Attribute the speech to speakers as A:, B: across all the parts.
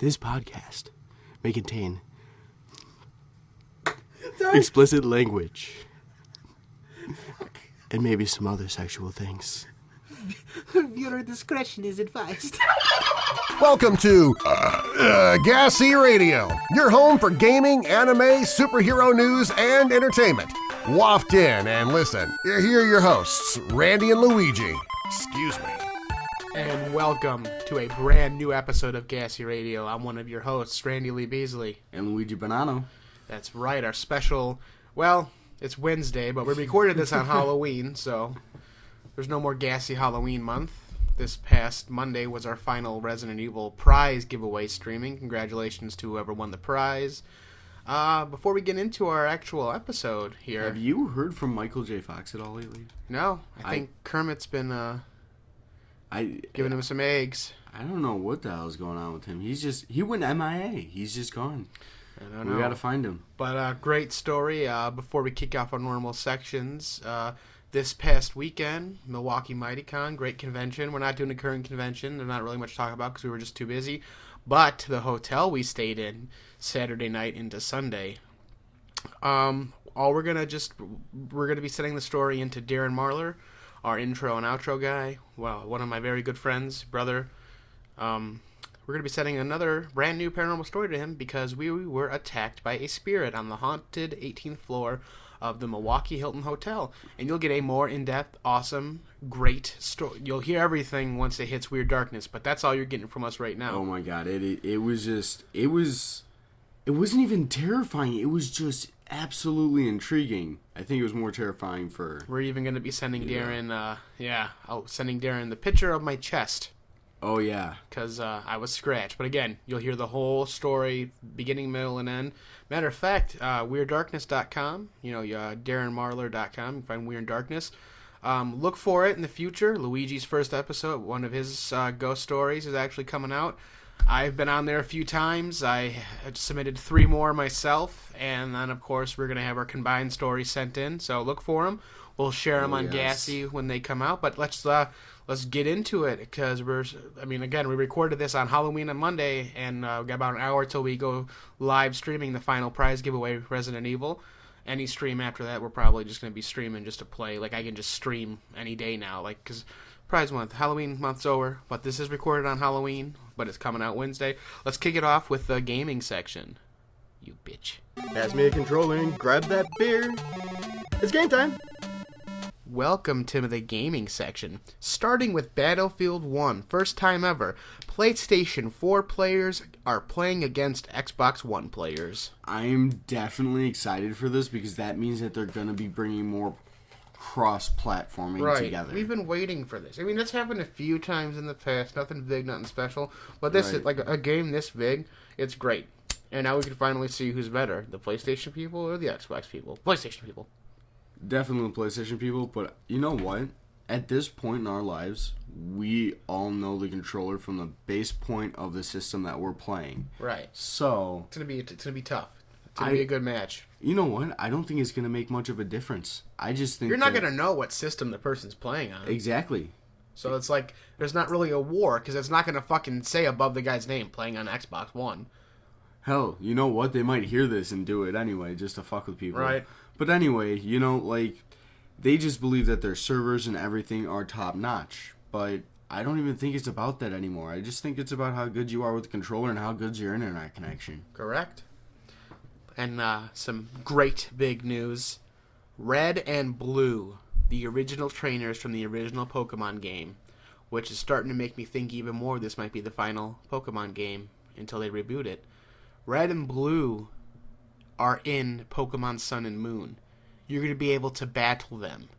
A: This podcast may contain explicit language and maybe some other sexual things.
B: Viewer discretion is advised.
C: Welcome to G.A.S.E Radio, your home for gaming, anime, superhero news, and entertainment. Waft in and listen. Here are your hosts, Randy and Luigi. Excuse me.
B: And welcome to a brand new episode of G.A.S.E Radio. I'm one of your hosts, Randy Lee Beasley.
A: And Luigi Bonanno.
B: That's right, our special, well, it's Wednesday, but we recorded this on Halloween, so there's no more G.A.S.E Halloween month. This past Monday was our final Resident Evil prize giveaway streaming. Congratulations to whoever won the prize. Before we get into our actual episode here...
A: Have you heard from Michael J. Fox at all lately?
B: No, I think Kermit's been giving him some eggs.
A: I don't know what the hell's going on with him. He went MIA. He's just gone.
B: I don't know.
A: We gotta find him.
B: But great story. Before we kick off our normal sections, this past weekend, Milwaukee MightyCon, great convention. We're not doing a current convention. There's not really much to talk about because we were just too busy. But the hotel we stayed in Saturday night into Sunday, we're gonna be setting the story into Darren Marlar, our intro and outro guy. Well, one of my very good friends, brother. We're going to be setting another brand new paranormal story to him because we were attacked by a spirit on the haunted 18th floor of the Milwaukee Hilton Hotel. And you'll get a more in-depth, awesome, great story. You'll hear everything once it hits Weird Darkness, but that's all you're getting from us right now.
A: Oh my god, it wasn't even terrifying. It was just absolutely intriguing. I think it was more terrifying for...
B: We're even going to be sending Darren, sending Darren the picture of my chest.
A: Oh, yeah.
B: Because I was scratched. But again, you'll hear the whole story, beginning, middle, and end. Matter of fact, WeirdDarkness.com, DarrenMarlar.com, you can find Weird Darkness. Look for it in the future. Luigi's first episode, one of his ghost stories, is actually coming out. I've been on there a few times. I submitted 3 more myself. And then, of course, we're going to have our combined stories sent in. So look for them. We'll share them on G.A.S.E when they come out. But let's get into it because we recorded this on Halloween on Monday, and we got about an hour till we go live streaming the final prize giveaway, Resident Evil. Any stream after that, we're probably just going to be streaming just to play. Like, I can just stream any day now, like, because prize month, Halloween month's over, but this is recorded on Halloween, but it's coming out Wednesday. Let's kick it off with the gaming section. You bitch.
D: Pass me a controller and grab that beer. It's game time.
B: Welcome to the gaming section. Starting with Battlefield 1, first time ever. PlayStation 4 players are playing against Xbox One players.
A: I'm definitely excited for this because that means that they're going to be bringing more cross-platforming together.
B: We've been waiting for this. I mean, it's happened a few times in the past. Nothing big, nothing special. But this is like a game this big. It's great. And now we can finally see who's better, the PlayStation people or the Xbox people. PlayStation people.
A: Definitely PlayStation people, but you know what? At this point in our lives, we all know the controller from the base point of the system that we're playing.
B: Right.
A: So
B: it's gonna be tough. It's gonna be a good match.
A: You know what? I don't think it's gonna make much of a difference. I just think
B: you're not gonna know what system the person's playing on.
A: Exactly.
B: So it's like there's not really a war because it's not gonna fucking say above the guy's name playing on Xbox One.
A: Hell, you know what? They might hear this and do it anyway, just to fuck with people.
B: Right.
A: But anyway, they just believe that their servers and everything are top-notch. But I don't even think it's about that anymore. I just think it's about how good you are with the controller and how good's your internet connection.
B: Correct. And some great big news. Red and Blue, the original trainers from the original Pokemon game, which is starting to make me think even more this might be the final Pokemon game until they reboot it. Red and Blue are in Pokemon Sun and Moon. You're going to be able to battle them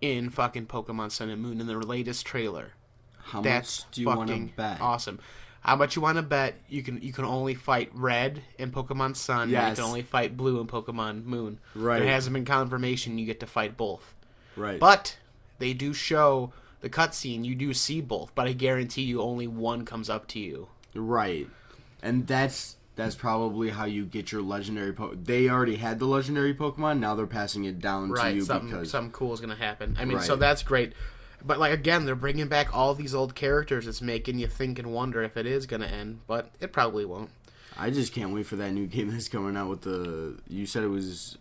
B: in fucking Pokemon Sun and Moon in their latest trailer.
A: How much do you want to bet?
B: Awesome. How much you want to bet? You can only fight Red in Pokemon Sun.
A: Yes.
B: And you can only fight Blue in Pokemon Moon.
A: Right.
B: There hasn't been confirmation you get to fight both.
A: Right.
B: But they do show the cutscene. You do see both, but I guarantee you only one comes up to you.
A: Right. And that's probably how you get your legendary They already had the legendary Pokemon, now they're passing it down to you because...
B: something cool is going to happen. I mean, so that's great. But, like, again, they're bringing back all these old characters. It's making you think and wonder if it is going to end, but it probably won't.
A: I just can't wait for that new game that's coming out with you said it was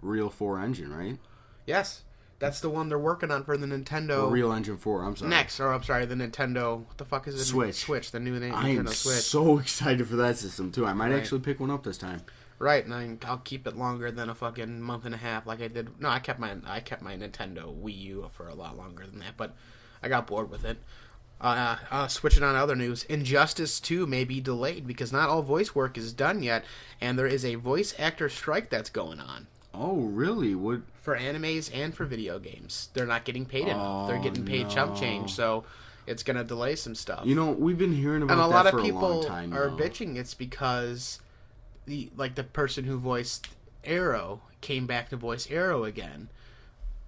A: Real 4 engine, right?
B: Yes. That's the one they're working on for the Nintendo.
A: Or Real Engine 4, I'm sorry.
B: The Nintendo. What the fuck is it?
A: Switch,
B: the new name.
A: I am
B: Nintendo Switch.
A: so excited for that system, too. I might
B: Right.
A: actually pick one up this time.
B: Right, and I'll keep it longer than a fucking month and a half, like I did. No, I kept my Nintendo Wii U for a lot longer than that, but I got bored with it. Switching on to other news, Injustice 2 may be delayed because not all voice work is done yet, and there is a voice actor strike that's going on.
A: Oh, really?
B: For animes and for video games. They're not getting paid enough. They're getting paid
A: no.
B: chump change, so it's going to delay some stuff.
A: You know, we've been hearing about
B: and a
A: that
B: lot
A: for
B: of
A: a long
B: people
A: time
B: are
A: now.
B: bitching it's because the person who voiced Arrow came back to voice Arrow again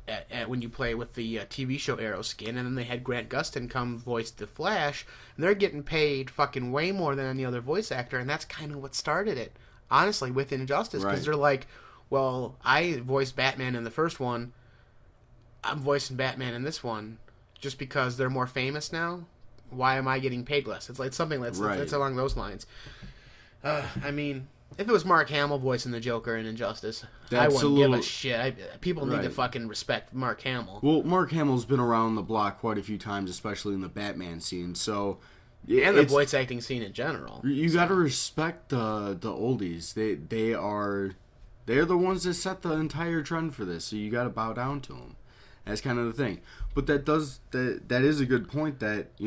B: at when you play with the TV show Arrow skin, and then they had Grant Gustin come voice the Flash, and they're getting paid fucking way more than any other voice actor, and that's kind of what started it, honestly, with Injustice, because
A: Right.
B: they're like, well, I voiced Batman in the first one, I'm voicing Batman in this one, just because they're more famous now. Why am I getting paid less? It's like something that's
A: Right.
B: along those lines. I mean, if it was Mark Hamill voicing the Joker in Injustice, I
A: That's
B: wouldn't
A: a
B: give a
A: little-
B: shit. People need to
A: Right.
B: fucking respect Mark Hamill.
A: Well, Mark Hamill's been around the block quite a few times, especially in the Batman scene, so...
B: And the
A: it's-
B: voice acting scene in general.
A: You got to respect the oldies. They're the ones that set the entire trend for this. So you got to bow down to them. That's kind of the thing. But that is a good point. That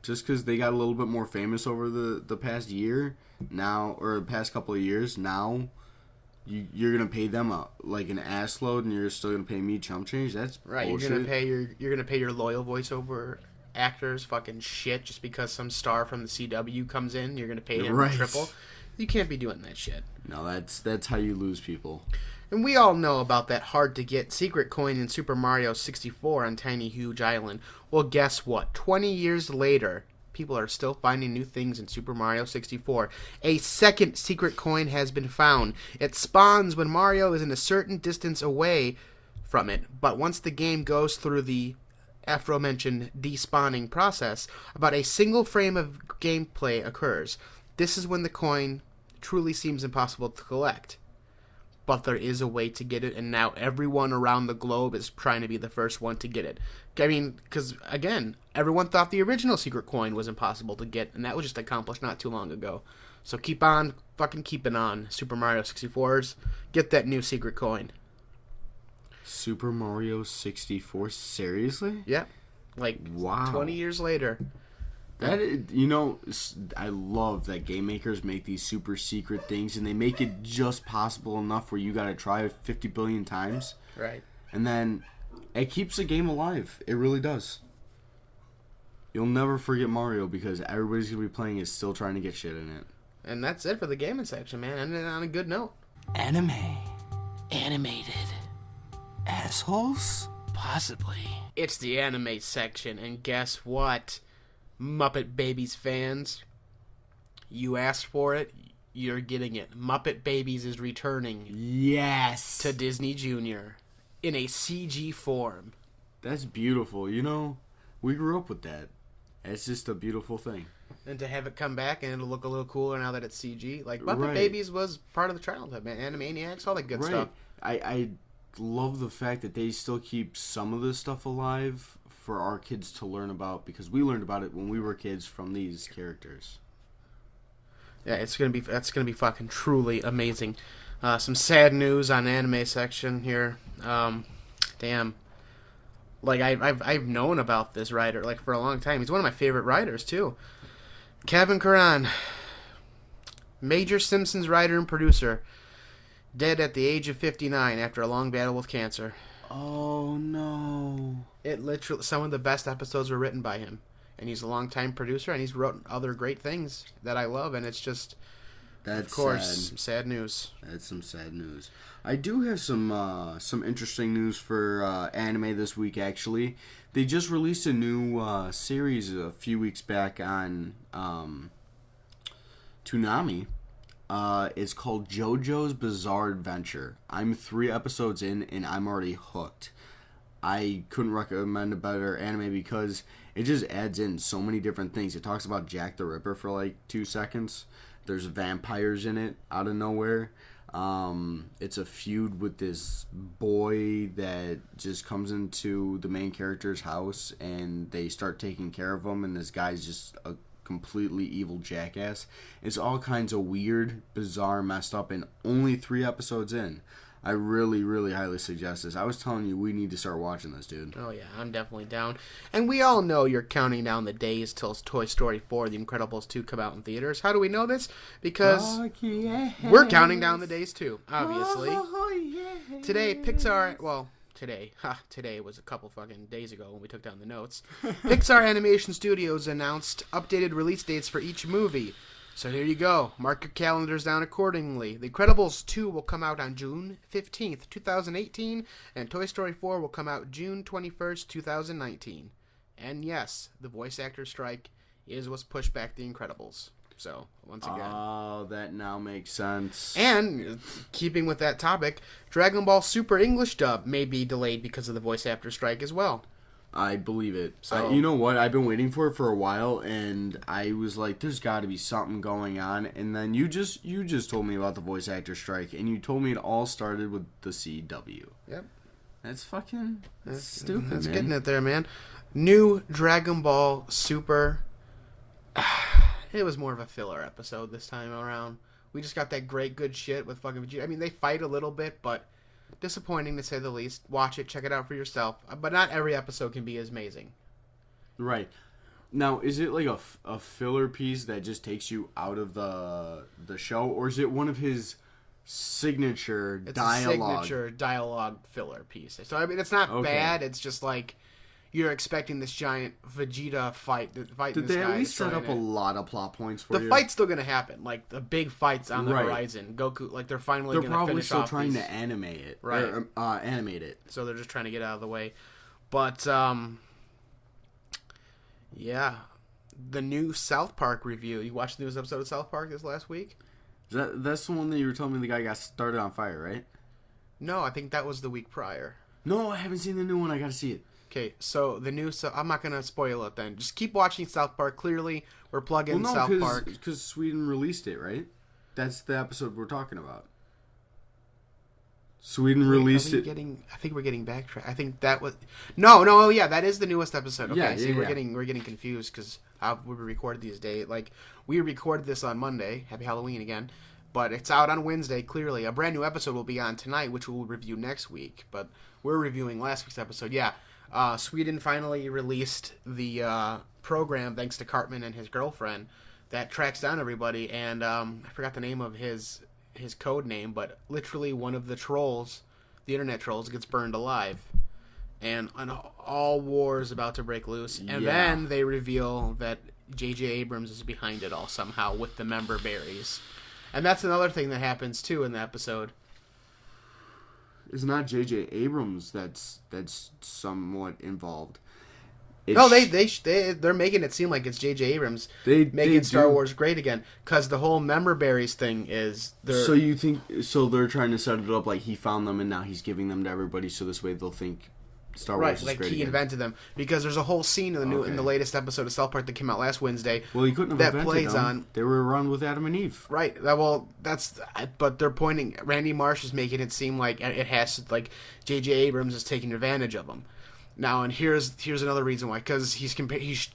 A: just because they got a little bit more famous over the past year now, or past couple of years now, you're gonna pay them like an ass load, and you're still gonna pay me chump change. That's
B: Right,
A: bullshit.
B: you're gonna pay your loyal voiceover actors fucking shit just because some star from the CW comes in. You're gonna pay him
A: Right.
B: triple. You can't be doing that shit.
A: No, that's how you lose people.
B: And we all know about that hard-to-get secret coin in Super Mario 64 on Tiny Huge Island. Well, guess what? 20 years later, people are still finding new things in Super Mario 64. A second secret coin has been found. It spawns when Mario is in a certain distance away from it, but once the game goes through the aforementioned despawning process, about a single frame of gameplay occurs. This is when the coin truly seems impossible to collect. But there is a way to get it, and now everyone around the globe is trying to be the first one to get it. I mean, because, again, everyone thought the original secret coin was impossible to get, and that was just accomplished not too long ago. So keep on fucking keeping on, Super Mario 64s. Get that new secret coin.
A: Super Mario 64? Seriously?
B: Yeah. Like,
A: Wow.
B: 20 years later.
A: I love that game makers make these super secret things, and they make it just possible enough where you gotta try it 50 billion times,
B: Right.
A: and then it keeps the game alive. It really does. You'll never forget Mario because everybody's gonna be playing it still trying to get shit in it.
B: And that's it for the gaming section, man. Ending on a good note.
A: Anime. Animated. Assholes?
B: Possibly. It's the anime section, and guess what? Muppet Babies fans, you asked for it, you're getting it. Muppet Babies is returning
A: Yes.
B: to Disney Junior in a CG form.
A: That's beautiful. We grew up with that. It's just a beautiful thing.
B: And to have it come back and it'll look a little cooler now that it's CG. Like, Muppet
A: Right.
B: Babies was part of the childhood, man. Animaniacs, all that good stuff.
A: I love the fact that they still keep some of this stuff alive for our kids to learn about, because we learned about it when we were kids from these characters.
B: Yeah, that's gonna be fucking truly amazing. Some sad news on anime section here. Damn. Like I've known about this writer like for a long time. He's one of my favorite writers too. Kevin Curran, major Simpsons writer and producer, dead at the age of 59 after a long battle with cancer.
A: Oh no.
B: It literally, some of the best episodes were written by him, and he's a longtime producer, and he's wrote other great things that I love, and it's just,
A: That's
B: of course,
A: sad.
B: some sad news.
A: That's some sad news. I do have some interesting news for anime this week, actually. They just released a new series a few weeks back on Toonami. It's called JoJo's Bizarre Adventure. I'm 3 episodes in, and I'm already hooked. I couldn't recommend a better anime because it just adds in so many different things. It talks about Jack the Ripper for like 2 seconds. There's vampires in it out of nowhere. It's a feud with this boy that just comes into the main character's house and they start taking care of him, and this guy's just a completely evil jackass. It's all kinds of weird, bizarre, messed up, and only 3 episodes in. I really, really highly suggest this. I was telling you, we need to start watching this, dude.
B: Oh, yeah, I'm definitely down. And we all know you're counting down the days till Toy Story 4, The Incredibles 2 come out in theaters. How do we know this? Because we're counting down the days, too, obviously. Today, Pixar... Today was a couple fucking days ago when we took down the notes. Pixar Animation Studios announced updated release dates for each movie. So here you go. Mark your calendars down accordingly. The Incredibles 2 will come out on June 15th, 2018, and Toy Story 4 will come out June 21st, 2019. And yes, the voice actor strike is what's pushed back The Incredibles. So, once again.
A: Oh, that now makes sense.
B: And, keeping with that topic, Dragon Ball Super English dub may be delayed because of the voice actor strike as well.
A: I believe it.
B: So,
A: you know what? I've been waiting for it for a while, and I was like, "There's got to be something going on." And then you just told me about the voice actor strike, and you told me it all started with the CW.
B: Yep.
A: That's stupid.
B: That's
A: man.
B: getting it there, man. New Dragon Ball Super. It was more of a filler episode this time around. We just got that great good shit with fucking Vegeta. I mean, they fight a little bit, but disappointing to say the least. Watch it, check it out for yourself. But not every episode can be as amazing.
A: Right. Now, is it like a filler piece that just takes you out of the show, or is it one of his signature dialogue?
B: It's a signature dialogue filler piece. So, I mean, it's not bad. It's just like you're expecting this giant Vegeta fight.
A: Did they at least set up a lot of plot points for you?
B: The fight's still going to happen. Like, the big fight's on the horizon. Goku, like, they're finally going to finish off
A: They're probably still trying
B: these.
A: to animate it.
B: Right.
A: Or, animate it.
B: So they're just trying to get out of the way. But, yeah. The new South Park review. You watched the newest episode of South Park this last week?
A: That's the one that you were telling me the guy got started on fire, right?
B: No, I think that was the week prior.
A: No, I haven't seen the new one. I gotta see it.
B: Okay, so the new... So I'm not going to spoil it then. Just keep watching South Park. Clearly, we're plugging South Park.
A: Because Sweden released it, right? That's the episode we're talking about. Sweden released it.
B: I think we're getting backtracked. I think that was... No, yeah, that is the newest episode. Okay,
A: Yeah,
B: we're getting confused because we recorded these days. Like, we recorded this on Monday. Happy Halloween again. But it's out on Wednesday, clearly. A brand new episode will be on tonight, which we'll review next week. But we're reviewing last week's episode. Yeah. Sweden finally released the program, thanks to Cartman and his girlfriend, that tracks down everybody. And I forgot the name of his code name, but literally one of the trolls, the internet trolls, gets burned alive. And all war is about to break loose. And then they reveal that J.J. Abrams is behind it all somehow with the member berries. And that's another thing that happens, too, in the episode.
A: It's not J.J. Abrams that's somewhat involved.
B: They're making it seem like it's J.J. Abrams making Star Wars great again, because the whole member berries thing is...
A: So you think... So they're trying to set it up like he found them and now he's giving them to everybody, so this way they'll think Star Wars is great
B: he
A: again.
B: Invented them. Because there's a whole scene in the latest episode of South Park that came out last Wednesday.
A: Well, he couldn't have invented them. They were around with Adam and Eve.
B: Right. But they're pointing... Randy Marsh is making it seem like it has to... Like, J.J. Abrams is taking advantage of them. Now, and here's another reason why. Because he's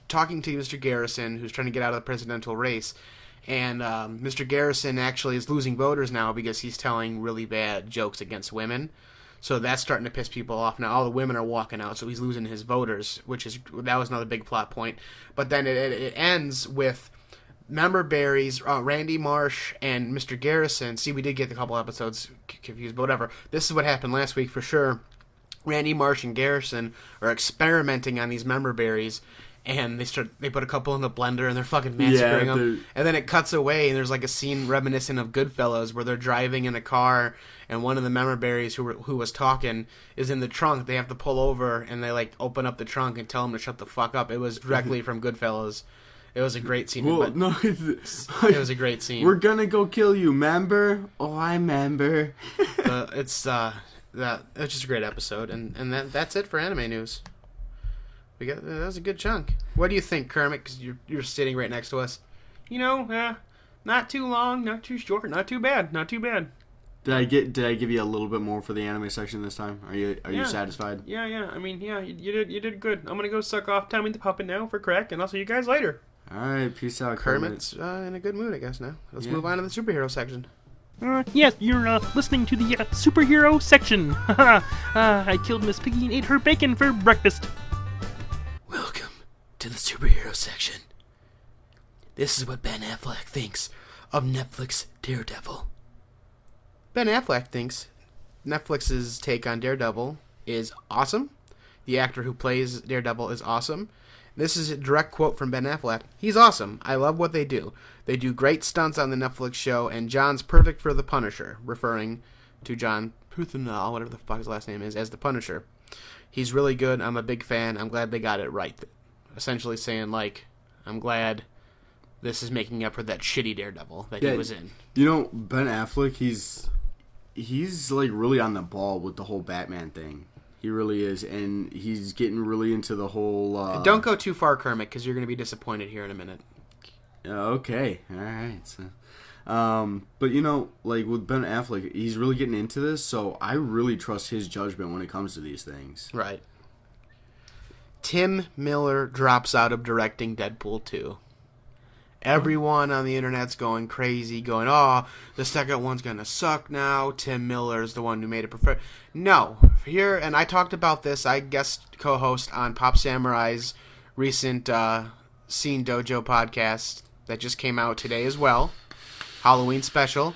B: talking to Mr. Garrison, who's trying to get out of the presidential race. And Mr. Garrison actually is losing voters now because he's telling really bad jokes against women. So that's starting to piss people off. Now all the women are walking out, so he's losing his voters, that was another big plot point. But then it ends with member berries, Randy Marsh and Mr. Garrison. See, we did get a couple episodes confused, but whatever. This is what happened last week for sure. Randy Marsh and Garrison are experimenting on these member berries, and they put a couple in the blender and they're fucking massacring them. And then it cuts away and there's like a scene reminiscent of Goodfellas where they're driving in a car and one of the member berries who was talking is in the trunk. They have to pull over and they like open up the trunk and tell him to shut the fuck up. It was directly from Goodfellas. It was a great scene.
A: Well,
B: it was a great scene.
A: We're gonna go kill you, member? Oh, I member.
B: It's just a great episode, and that's it for anime news. That was a good chunk. What do you think, Kermit? Because you're sitting right next to us. Not too long, not too short, not too bad.
A: Did I give you a little bit more for the anime section this time? Are you satisfied?
E: Yeah. I mean, you did good. I'm gonna go suck off Tommy the Puppet now for crack, and I'll see you guys later.
A: All right, peace out,
B: Kermit's in a good mood, I guess. Now let's move on to the superhero section.
E: Yes, you're listening to the superhero section. I killed Miss Piggy and ate her bacon for breakfast.
B: Welcome to the superhero section. This is what Ben Affleck thinks of Netflix Daredevil. Ben Affleck thinks Netflix's take on Daredevil is awesome. The actor who plays Daredevil is awesome. This is a direct quote from Ben Affleck. He's awesome. I love what they do. They do great stunts on the Netflix show, and John's perfect for the Punisher, referring to John Puthenall, whatever the fuck his last name is, as the Punisher. He's really good. I'm a big fan. I'm glad they got it right. Essentially saying, like, I'm glad this is making up for that shitty Daredevil that he was in.
A: You know, Ben Affleck, he's like really on the ball with the whole Batman thing. He really is, and he's getting really into the whole...
B: Don't go too far, Kermit, because you're going to be disappointed here in a minute.
A: Okay, all right. So, but, you know, like with Ben Affleck, he's really getting into this, so I really trust his judgment when it comes to these things.
B: Right. Tim Miller drops out of directing Deadpool 2. Everyone on the internet's going crazy, going, oh, the second one's going to suck now. Tim Miller's the one who made it prefer. No. Here, and I talked about this, I guest co-host on Pop Samurai's recent Scene Dojo podcast that just came out today as well. Halloween special.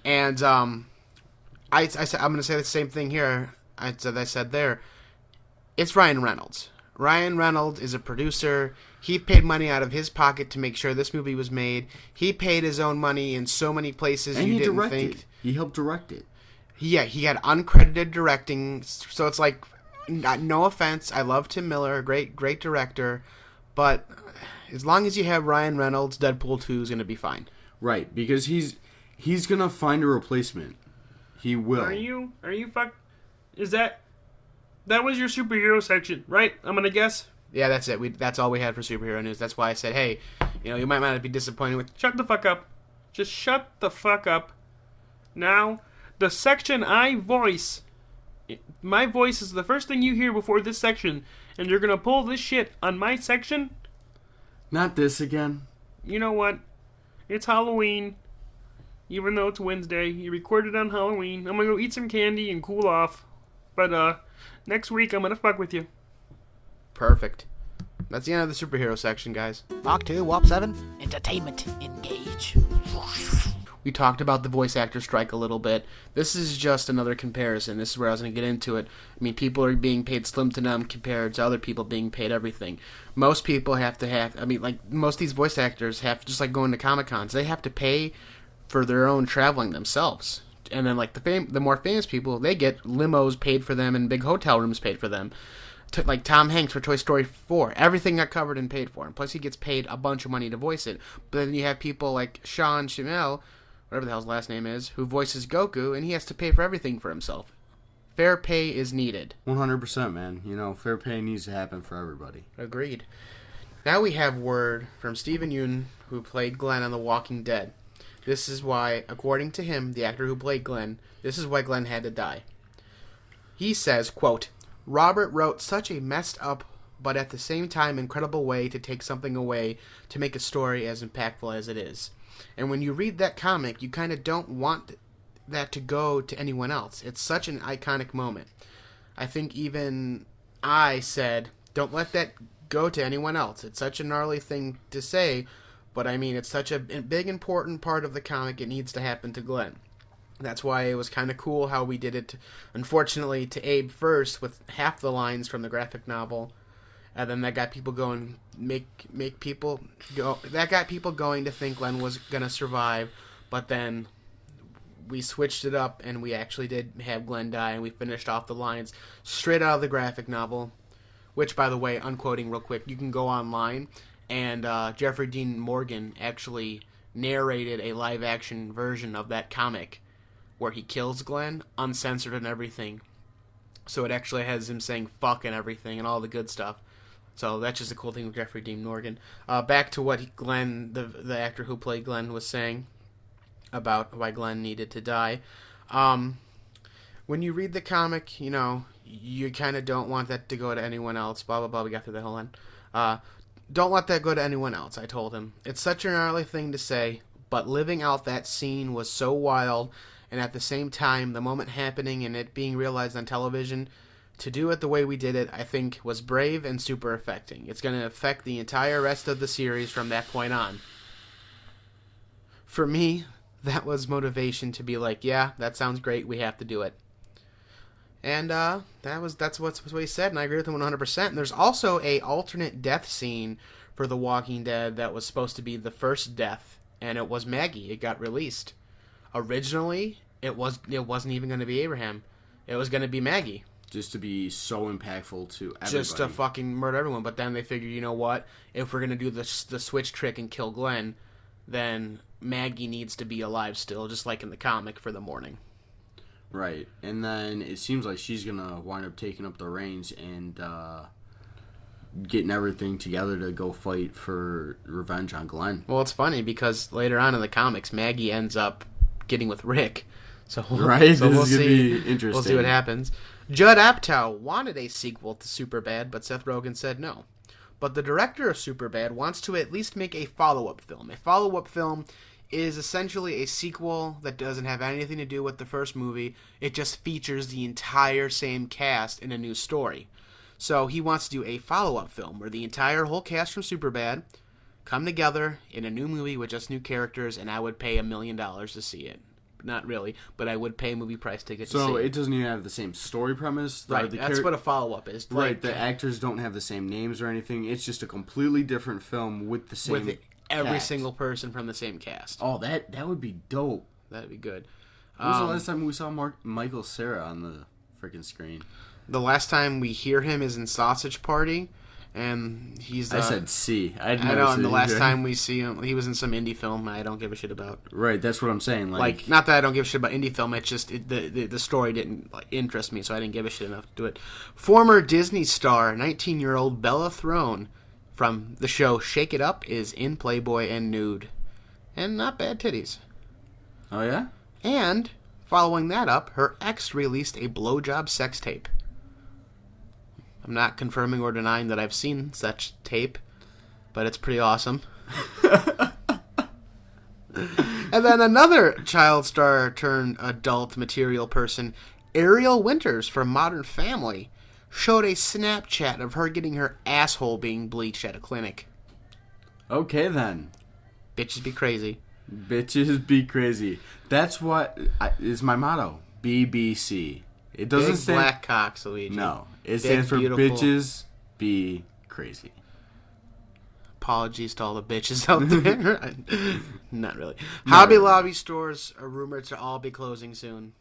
B: And I said, I'm going to say the same thing here I said there. It's Ryan Reynolds. Ryan Reynolds is a producer. He paid money out of his pocket to make sure this movie was made. He paid his own money in so many places
A: and
B: you didn't
A: directed.
B: Think.
A: He helped direct it.
B: Yeah, he had uncredited directing. So it's like, no offense, I love Tim Miller, great director, but as long as you have Ryan Reynolds, Deadpool 2 is going to be fine.
A: Right, because he's going to find a replacement. He will.
E: Are you is that was your superhero section, right? I'm going to guess.
B: Yeah, that's it. That's all we had for superhero news. That's why I said, hey, you might not be disappointed with...
E: Shut the fuck up. Just shut the fuck up. Now, the section I voice... My voice is the first thing you hear before this section, and you're gonna pull this shit on my section?
A: Not this again.
E: You know what? It's Halloween. Even though it's Wednesday. You recorded on Halloween. I'm gonna go eat some candy and cool off. But, next week I'm gonna fuck with you.
B: Perfect. That's the end of the superhero section, guys.
F: Mark 2, Warp 7, Entertainment, engage.
B: We talked about the voice actor strike a little bit. This is just another comparison. This is where I was going to get into it. I mean, people are being paid slim to none compared to other people being paid everything. Most people have to have, most of these voice actors have, just like going to Comic-Cons, they have to pay for their own traveling themselves. And then, the more famous people, they get limos paid for them and big hotel rooms paid for them. Like Tom Hanks for Toy Story 4. Everything got covered and paid for. And plus he gets paid a bunch of money to voice it. But then you have people like Sean Schemmel, whatever the hell his last name is, who voices Goku, and he has to pay for everything for himself. Fair pay is needed.
A: 100%, man. Fair pay needs to happen for everybody.
B: Agreed. Now we have word from Steven Yeun, who played Glenn on The Walking Dead. This is why, according to him, the actor who played Glenn, this is why Glenn had to die. He says, quote, Robert wrote such a messed up, but at the same time incredible way to take something away to make a story as impactful as it is. And when you read that comic, you kind of don't want that to go to anyone else. It's such an iconic moment. I think even I said, don't let that go to anyone else. It's such a gnarly thing to say, but I mean, it's such a big, important part of the comic. It needs to happen to Glenn. That's why it was kind of cool how we did it, unfortunately, to Abe first with half the lines from the graphic novel, and then that got people going, make people go. That got people going to think Glenn was gonna survive, but then we switched it up and we actually did have Glenn die, and we finished off the lines straight out of the graphic novel, which, by the way, unquoting real quick, you can go online and Jeffrey Dean Morgan actually narrated a live-action version of that comic, where he kills Glenn, uncensored and everything. So it actually has him saying fuck and everything and all the good stuff. So that's just a cool thing with Jeffrey Dean Morgan. Back to what Glenn, the actor who played Glenn, was saying about why Glenn needed to die. When you read the comic, you know, you kind of don't want that to go to anyone else. Blah, blah, blah. We got through the whole end. Don't let that go to anyone else, I told him. It's such a gnarly thing to say, but living out that scene was so wild, and at the same time, the moment happening and it being realized on television, to do it the way we did it, I think, was brave and super affecting. It's going to affect the entire rest of the series from that point on. For me, that was motivation to be like, yeah, that sounds great, we have to do it. And that's what he said, and I agree with him 100%. And there's also a alternate death scene for The Walking Dead that was supposed to be the first death, and it was Maggie. It got released. Originally, it wasn't even going to be Abraham. It was going to be Maggie.
A: Just to be so impactful to everybody.
B: Just to fucking murder everyone. But then they figured, you know what? If we're going to do the switch trick and kill Glenn, then Maggie needs to be alive still, just like in the comic for the morning.
A: Right. And then it seems like she's going to wind up taking up the reins and getting everything together to go fight for revenge on Glenn.
B: Well, it's funny because later on in the comics, Maggie ends up getting with Rick. So,
A: right?
B: So
A: this is going to be interesting.
B: We'll see what happens. Judd Apatow wanted a sequel to Superbad, but Seth Rogen said no. But the director of Superbad wants to at least make a follow-up film. A follow-up film is essentially a sequel that doesn't have anything to do with the first movie. It just features the entire same cast in a new story. So he wants to do a follow-up film where the entire whole cast from Superbad come together in a new movie with just new characters, and I would pay $1 million to see it. Not really, but I would pay a movie price ticket to see it.
A: So it doesn't even have the same story premise?
B: Right, that's what a follow-up is.
A: Right,
B: like,
A: the actors don't have the same names or anything. It's just a completely different film with the same
B: with every
A: cast.
B: single person from the same cast.
A: Oh, that would be dope.
B: That'd be good.
A: When was the last time we saw Michael Cera on the freaking screen?
B: The last time we hear him is in Sausage Party, and he's...
A: I said C.
B: I know, and the last time we see him, he was in some indie film I don't give a shit about.
A: Right, that's what I'm saying.
B: Like not that I don't give a shit about indie film, it's just the story didn't interest me, so I didn't give a shit enough to do it. Former Disney star, 19-year-old Bella Thorne, from the show Shake It Up, is in Playboy and nude. And not bad titties.
A: Oh, yeah?
B: And, following that up, her ex released a blowjob sex tape. I'm not confirming or denying that I've seen such tape, but it's pretty awesome. And then another child star turned adult material person, Ariel Winters from Modern Family, showed a Snapchat of her getting her asshole being bleached at a clinic.
A: Okay, then.
B: Bitches be crazy.
A: Bitches be crazy. That's what is my motto. BBC. It doesn't
B: Big
A: stand...
B: black cocks, Luigi.
A: No. It
B: Big,
A: stands for
B: beautiful...
A: bitches be crazy.
B: Apologies to all the bitches out there. Not really. Hobby Lobby stores are rumored to all be closing soon.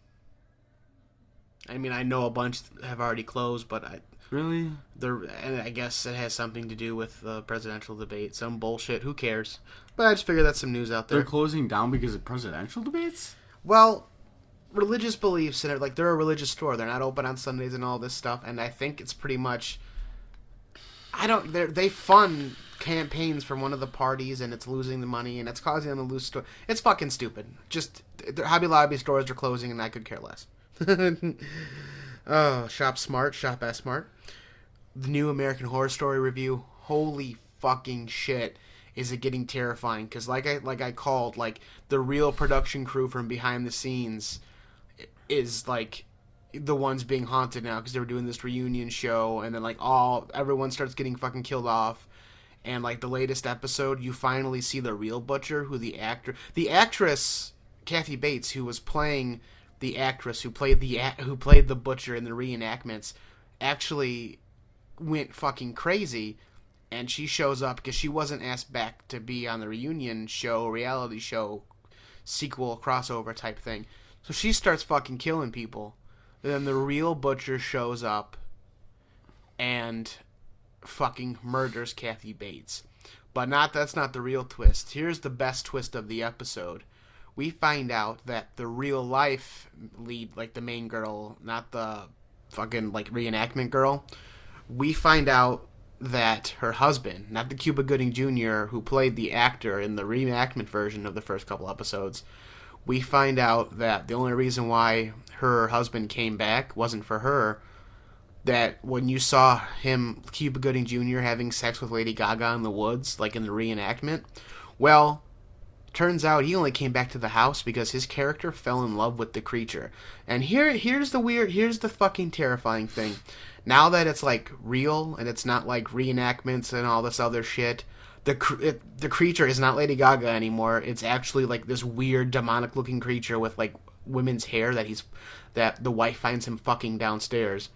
B: I mean, I know a bunch have already closed, but
A: Really?
B: And I guess it has something to do with the presidential debate. Some bullshit. Who cares? But I just figured that's some news out there.
A: They're closing down because of presidential debates?
B: Well, religious beliefs and they're a religious store. They're not open on Sundays and all this stuff. And I think it's pretty much. They fund campaigns from one of the parties, and it's losing the money, and it's causing them to lose store. It's fucking stupid. Just Hobby Lobby stores are closing, and I could care less. Oh, shop smart, shop as smart. The new American Horror Story review. Holy fucking shit. Is it getting terrifying? Because like I called, like, the real production crew from behind the scenes is like the ones being haunted now because they were doing this reunion show, and then like everyone starts getting fucking killed off. And like the latest episode, you finally see the real butcher, the actress Kathy Bates, who was playing the actress who played the butcher in the reenactments, actually went fucking crazy. And she shows up because she wasn't asked back to be on the reunion show, reality show, sequel, crossover type thing. So she starts fucking killing people. And then the real butcher shows up and fucking murders Kathy Bates. But that's not the real twist. Here's the best twist of the episode. We find out that the real life lead, like the main girl, not the fucking like reenactment girl, we find out that her husband, not the Cuba Gooding Jr. who played the actor in the reenactment version of the first couple episodes, we find out that the only reason why her husband came back wasn't for her. That when you saw him, Cuba Gooding Jr., having sex with Lady Gaga in the woods, like in the reenactment, well, turns out he only came back to the house because his character fell in love with the creature. And here's the fucking terrifying thing. Now that it's like real and it's not like reenactments and all this other shit, the creature is not Lady Gaga anymore. It's actually like this weird demonic looking creature with like women's hair that the wife finds him fucking downstairs.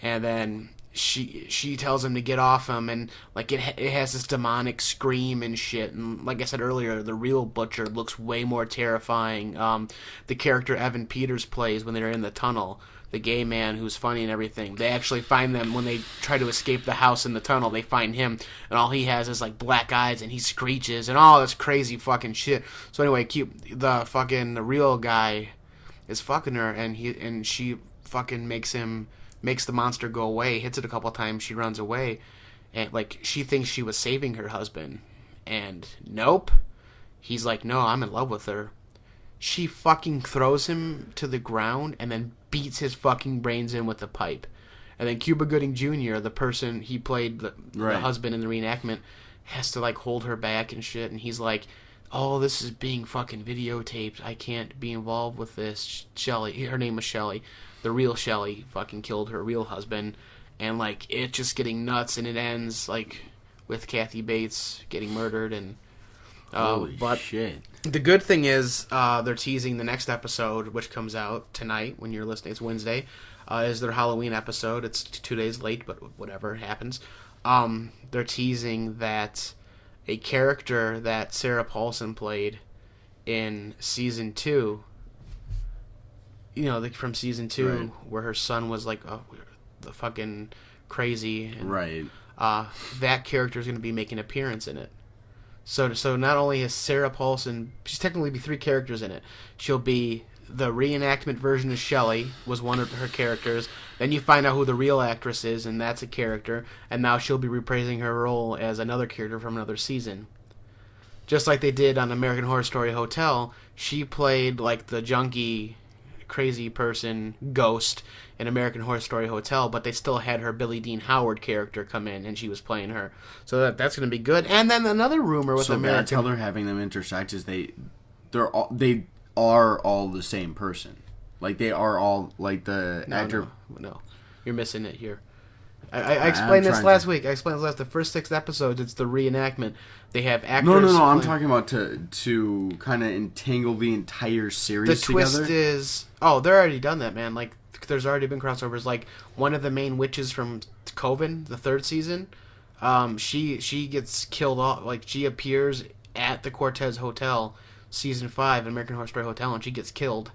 B: And then she tells him to get off him, and like it has this demonic scream and shit. And like I said earlier, the real Butcher looks way more terrifying. The character Evan Peters plays when they're in the tunnel, the gay man who's funny and everything. They actually find them when they try to escape the house in the tunnel. They find him, and all he has is like black eyes, and he screeches and all this crazy fucking shit. So anyway, the real guy is fucking her, and she fucking makes the monster go away, hits it a couple times, she runs away, and like she thinks she was saving her husband, and nope, he's like, no, I'm in love with her. She fucking throws him to the ground and then beats his fucking brains in with a pipe. And then Cuba Gooding Jr., the person he played the husband in the reenactment, has to like hold her back and shit, and he's like, oh, this is being fucking videotaped, I can't be involved with this. Shelley, her name was Shelley, the real Shelley fucking killed her real husband, and like it's just getting nuts, and it ends like with Kathy Bates getting murdered. And
A: Holy shit.
B: The good thing is they're teasing the next episode, which comes out tonight when you're listening. It's Wednesday. Is their Halloween episode. It's 2 days late, but whatever, it happens. They're teasing that a character that Sarah Paulson played in season 2, you know, from season 2, right, where her son was like the fucking crazy, and,
A: right?
B: That character is going to be making an appearance in it. So not only is Sarah Paulson, she's technically be 3 characters in it. She'll be the reenactment version of Shelley, was one of her characters. Then you find out who the real actress is, and that's a character. And now she'll be reprising her role as another character from another season. Just like they did on American Horror Story Hotel, she played like the junkie, crazy person ghost in American Horror Story Hotel, but they still had her Billie Dean Howard character come in, and she was playing her. So that's going to be good. And then another rumor with American...
A: So that's how they're having them intersect, is they are all the same person. Like, they are all, like, the actor...
B: No. You're missing it here. I explained this last week. The first 6 episodes, it's the reenactment. They have actors...
A: No, I'm talking about to kind of entangle the entire series together.
B: The twist is... Oh, they're already done that, man. Like, there's already been crossovers. Like, one of the main witches from Coven, the 3rd season, she gets killed off. Like, she appears at the Cortez Hotel, season 5, American Horror Story Hotel, and she gets killed.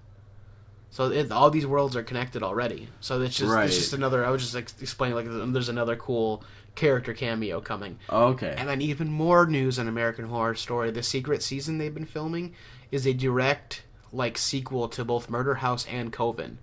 B: So all these worlds are connected already. So it's just another... I was just explaining, like, there's another cool character cameo coming.
A: Okay.
B: And then even more news on American Horror Story. The secret season they've been filming is a direct, like, sequel to both Murder House and Coven.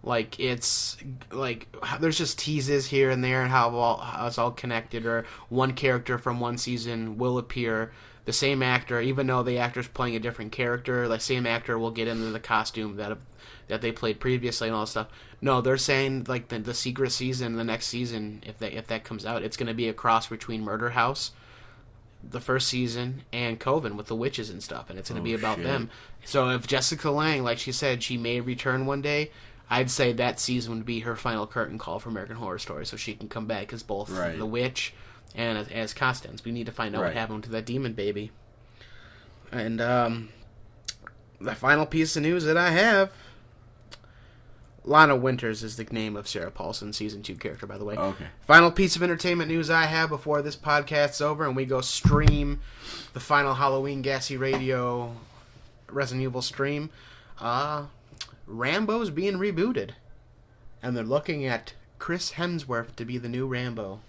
B: Like, it's, like, there's just teases here and there and how it's all connected, or one character from one season will appear. The same actor, even though the actor's playing a different character, the same actor will get into the costume that they played previously and all that stuff. No, they're saying, like, the secret season, the next season, if that comes out, it's going to be a cross between Murder House, the first season, and Coven with the witches and stuff, and it's going to be about them. So if Jessica Lange, like she said, she may return one day, I'd say that season would be her final curtain call for American Horror Story, so she can come back as both the witch and as Constance. We need to find out what happened to that demon baby. And the final piece of news that I have, Lana Winters is the name of Sarah Paulson's season 2 character, by the way.
A: Okay.
B: Final piece of entertainment news I have before this podcast's over and we go stream the final Halloween G.A.S.E Radio Resident Evil stream. Rambo's being rebooted, and they're looking at Chris Hemsworth to be the new Rambo.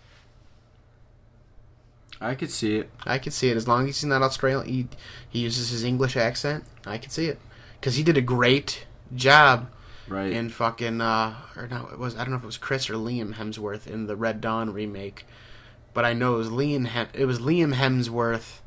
A: I could see it.
B: As long as he's not Australian, he uses his English accent. I could see it, because he did a great job
A: Right.
B: in fucking or no, it was, I don't know if it was Chris or Liam Hemsworth in the Red Dawn remake, but I know it was Liam Hemsworth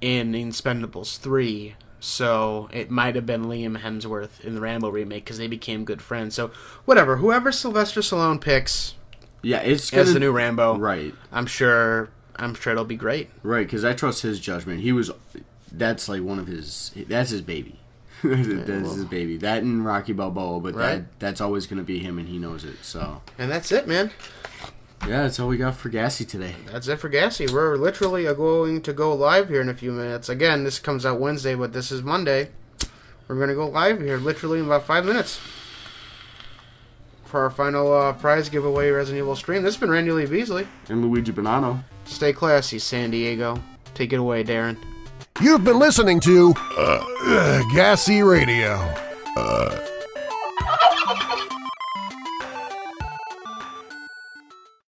B: in Expendables 3. So it might have been Liam Hemsworth in the Rambo remake because they became good friends. So whatever, whoever Sylvester Stallone picks,
A: Yeah, it's
B: as the new Rambo,
A: right.
B: I'm sure it'll be great.
A: Right, because I trust his judgment. That's like that's his baby. That's his baby. That and Rocky Balboa, but
B: Right.
A: that's always going to be him, and he knows it. So
B: And that's it, man.
A: yeah, that's all we got for G.A.S.E today.
B: That's it for G.A.S.E. We're literally going to go live here in a few minutes. Again, this comes out Wednesday, but this is Monday. We're going to go live here literally in about 5 minutes for our final prize giveaway Resident Evil stream. This has been Randy Lee Beasley.
A: And Luigi Bonanno.
B: Stay classy, San Diego. Take it away, Darren.
C: You've been listening to G.A.S.E Radio.